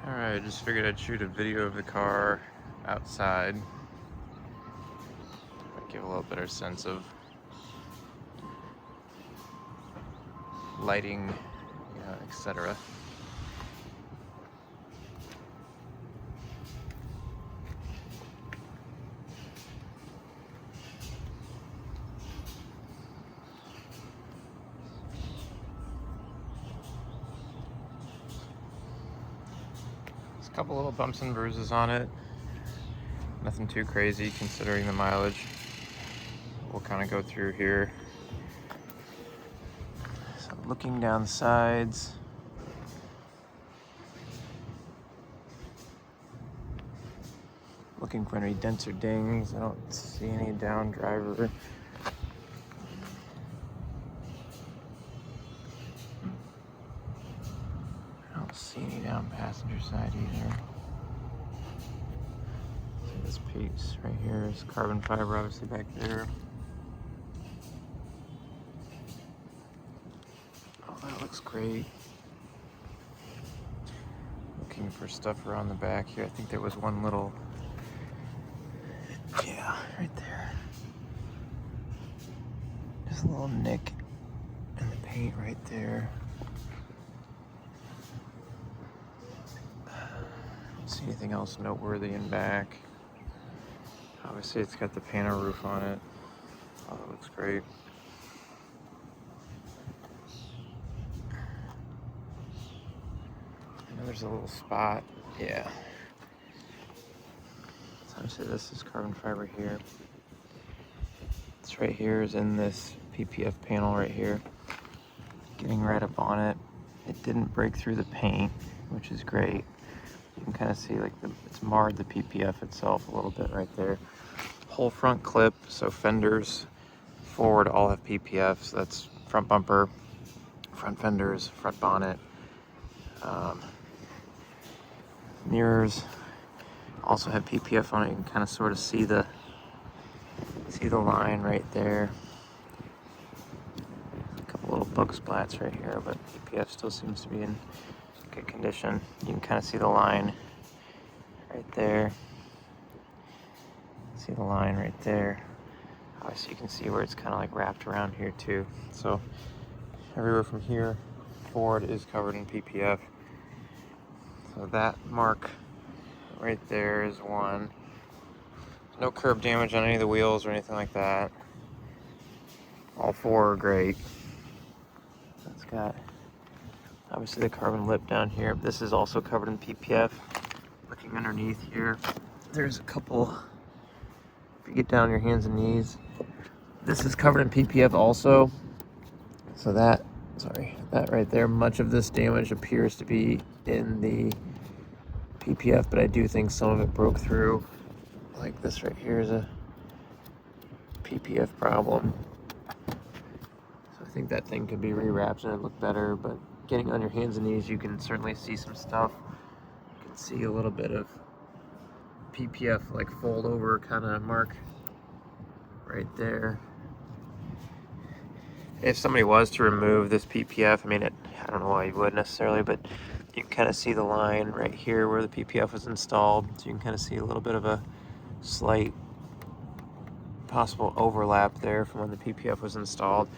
Alright, just figured I'd shoot a video of the car outside. Give a little better sense of lighting, etc. There's a couple little bumps and bruises on it. Nothing too crazy considering the mileage. We'll kind of go through here. So I'm looking down the sides. Looking for any dents or dings. I don't see any down driver. I don't see any down passenger side either. This piece right here is carbon fiber, obviously back there. Oh, that looks great. Looking for stuff around the back here. I think there was one little, yeah, right there. Just a little nick in the paint right there. Don't see anything else noteworthy in back. Obviously, it's got the panel roof on it. Oh, that looks great. I know there's a little spot. Yeah. So obviously, this is carbon fiber here. This right here is in this PPF panel right here. Getting right up on it. It didn't break through the paint, which is great. You can kind of see like it's marred the PPF itself a little bit right there. Whole front clip, so fenders forward all have PPF, so that's front bumper, front fenders, front bonnet. Mirrors also have PPF on it. You can kind of sort of see the line right there. A couple little bug splats right here, but PPF still seems to be in good condition. You can kind of see the line right there. See the line right there. Obviously you can see where it's kind of like wrapped around here too. So everywhere from here forward is covered in PPF. So that mark right there is one. No curb damage on any of the wheels or anything like that. All four are great. It's got obviously the carbon lip down here. This is also covered in PPF. Looking underneath here, there's a couple. If you get down on your hands and knees, this is covered in PPF also. So that right there, much of this damage appears to be in the PPF, but I do think some of it broke through. Like this right here is a PPF problem. So I think that thing could be rewrapped and it'd look better, but getting on your hands and knees, you can certainly see some stuff. You can see a little bit of PPF like fold over kind of mark right there. If somebody was to remove this PPF, I mean, I don't know why you would necessarily, but you can kind of see the line right here where the PPF was installed. So you can kind of see a little bit of a slight possible overlap there from when the PPF was installed.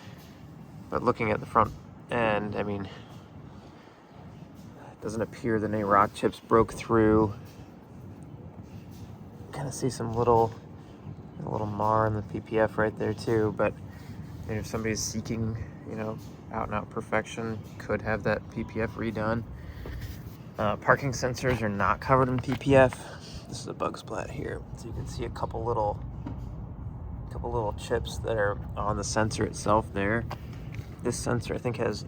But looking at the front end, I mean, it doesn't appear that any rock chips broke through. Kind of see some little mar in the PPF right there too, but if somebody's seeking, out and out perfection, could have that PPF redone. Parking sensors are not covered in PPF. This is a bug splat here, so you can see a couple little chips that are on the sensor itself there. This sensor I think has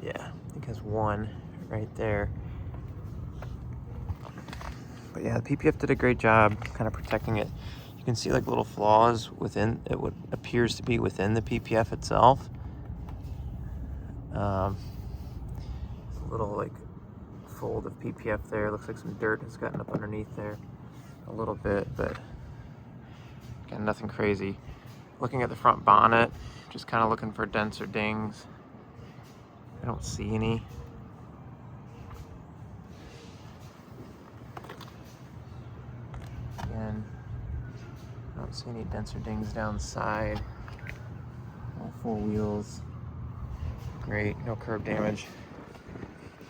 one right there. But yeah, the PPF did a great job kind of protecting it. You can see like little flaws within it, what appears to be within the PPF itself. A little like fold of PPF there. Looks like some dirt has gotten up underneath there a little bit, but again, nothing crazy. Looking at the front bonnet, just kind of looking for dents or dings. I don't see any. see any dents or dings down the side. All 4 wheels. Great, no curb damage.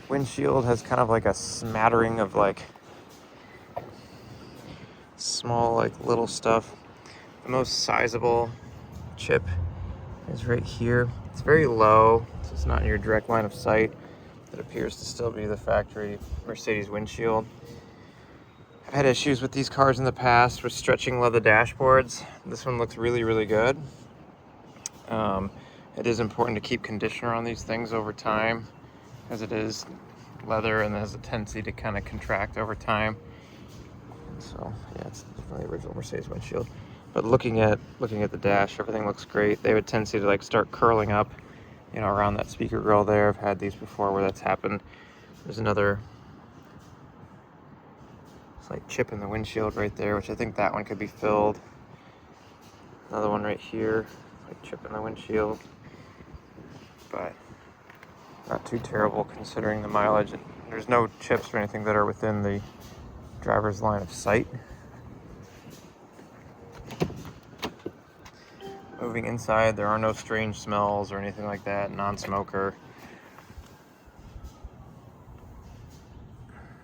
Windshield has kind of like a smattering of like small like little stuff. The most sizable chip is right here. It's very low, so it's not in your direct line of sight. It appears to still be the factory Mercedes windshield. I've had issues with these cars in the past with stretching leather dashboards. This one looks really, really good. It is important to keep conditioner on these things over time, as it is leather and has a tendency to kind of contract over time. And so yeah, it's definitely the original Mercedes windshield. But looking at the dash, everything looks great. They have a tendency to like start curling up, you know, around that speaker grill there. I've had these before where that's happened. There's another slight chip in the windshield right there, which I think that one could be filled. Another one right here, like chip in the windshield. But not too terrible considering the mileage. There's no chips or anything that are within the driver's line of sight. Moving inside, there are no strange smells or anything like that, non-smoker.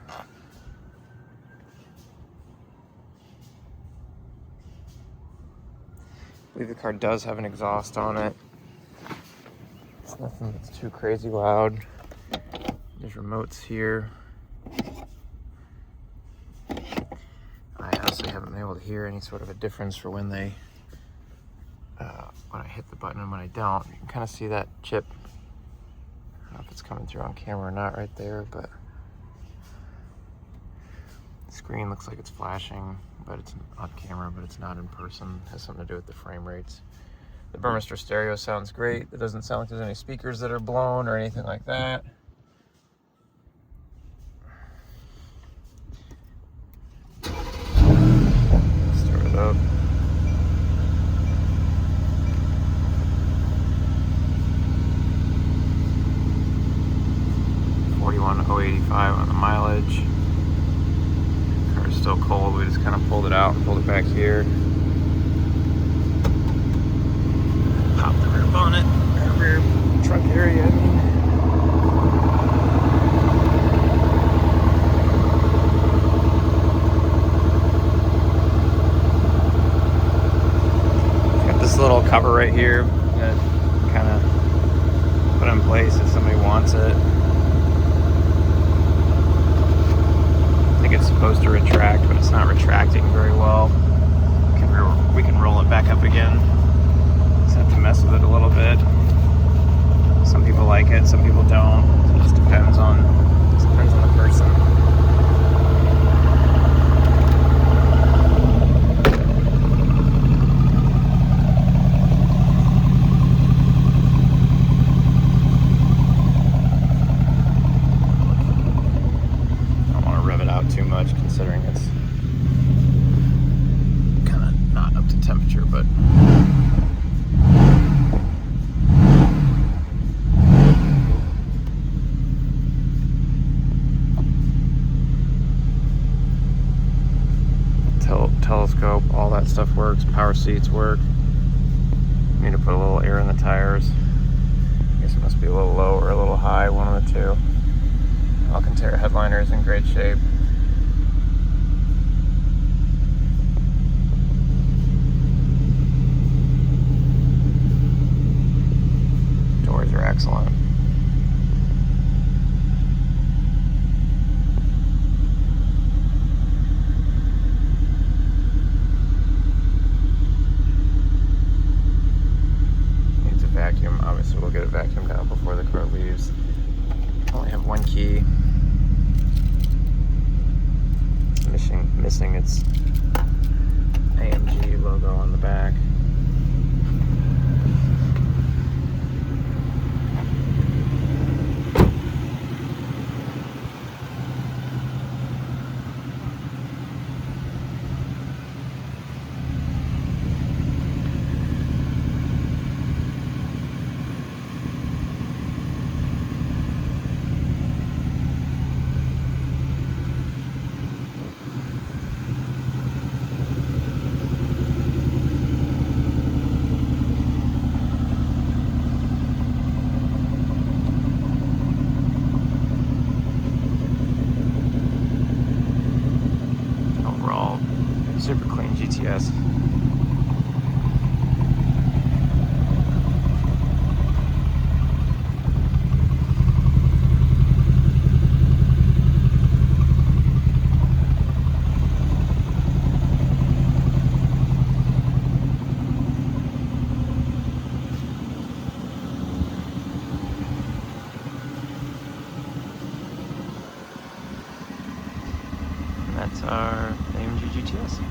I believe the car does have an exhaust on it. It's nothing that's too crazy loud. There's remotes here. I honestly haven't been able to hear any sort of a difference for when they when I hit the button and when I don't. You can kind of see that chip. I don't know if it's coming through on camera or not right there, but the screen looks like it's flashing, but it's on camera, but it's not in person. It has something to do with the frame rates. The Burmester stereo sounds great. It doesn't sound like there's any speakers that are blown or anything like that. Start it up. $41,085 on the mileage. The car's still cold. We just kind of pulled it out and pulled it back here. Pop the rear bonnet, or rear trunk area, I mean. Got this little cover right here that kind of put in place if somebody wants it. I think it's supposed to retract, but it's not retracting very well. We can roll it back up again. Just have to mess with it a little bit. Some people like it, some people don't. It just depends on the person. Too much considering it's kind of not up to temperature, but telescope, all that stuff works. Power seats work. Need to put a little air in the tires. I guess it must be a little low or a little high, one of the two. Alcantara headliner is in great shape. Doors are excellent. Needs a vacuum. Obviously we'll get it vacuumed out before the car leaves. Only have one key. Missing its AMG logo on the back. our AMG GTS.